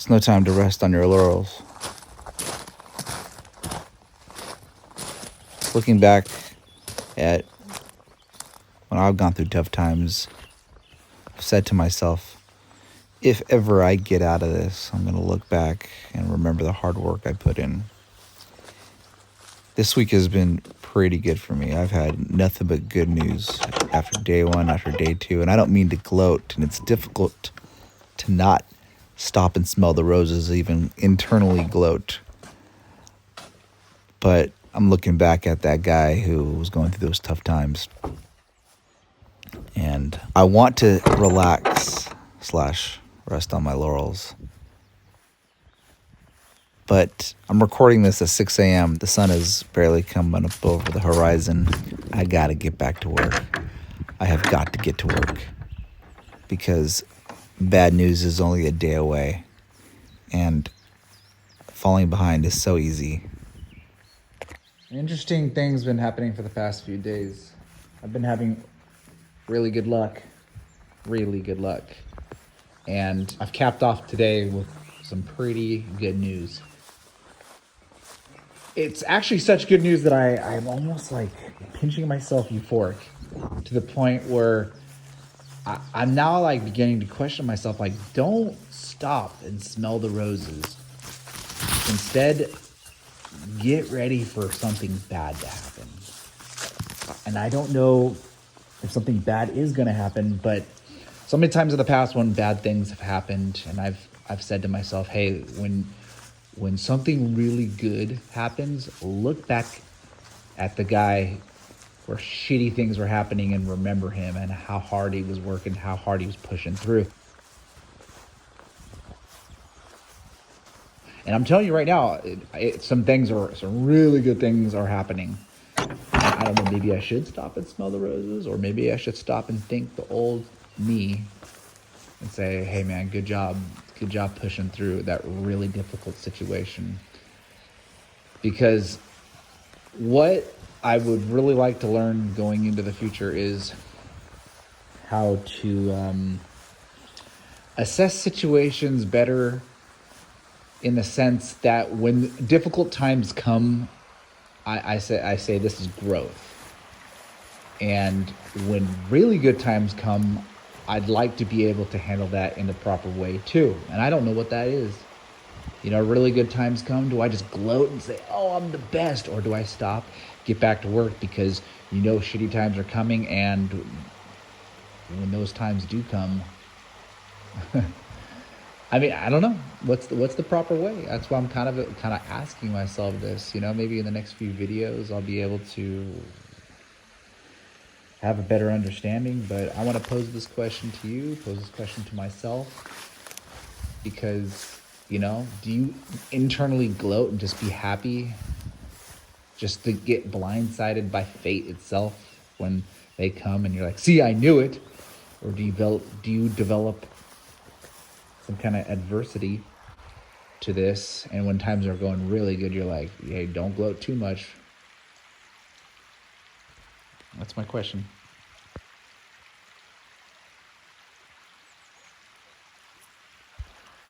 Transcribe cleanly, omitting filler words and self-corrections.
It's no time to rest on your laurels. Looking back at when I've gone through tough times, I've said to myself, if ever I get out of this, I'm going to look back and remember the hard work I put in. This week has been pretty good for me. I've had nothing but good news after day one, after day two. And I don't mean to gloat, and it's difficult to not stop and smell the roses, even internally gloat. But I'm looking back at that guy who was going through those tough times. And I want to relax / rest on my laurels. But I'm recording this at 6 a.m. The sun is barely coming up over the horizon. I got to get back to work. I have got to get to work. Because bad news is only a day away. And falling behind is so easy. Interesting things been happening for the past few days. I've been having really good luck. And I've capped off today with some pretty good news. It's actually such good news that I'm almost like pinching myself euphoric to the point where I'm now like beginning to question myself, like, don't stop and smell the roses. Instead, get ready for something bad to happen. And I don't know if something bad is going to happen, but so many times in the past when bad things have happened, and I've said to myself, hey, when something really good happens, look back at the guy where shitty things were happening and remember him and how hard he was working, how hard he was pushing through. And I'm telling you right now, some really good things are happening. I don't know, maybe I should stop and smell the roses, or maybe I should stop and thank the old me and say, hey man, good job pushing through that really difficult situation. Because what I would really like to learn going into the future is how to assess situations better, in the sense that when difficult times come, I say this is growth. And when really good times come, I'd like to be able to handle that in the proper way too. And I don't know what that is. You know, really good times come, do I just gloat and say, oh, I'm the best? Or do I stop, get back to work, because you know shitty times are coming, and when those times do come, I mean, I don't know. What's the proper way? That's why I'm kind of asking myself this. You know, maybe in the next few videos I'll be able to have a better understanding. But I want to pose this question to you, pose this question to myself, because, you know, do you internally gloat and just be happy just to get blindsided by fate itself when they come and you're like, see, I knew it? Or do you develop some kind of adversity to this, and when times are going really good, you're like, hey, don't gloat too much? That's my question.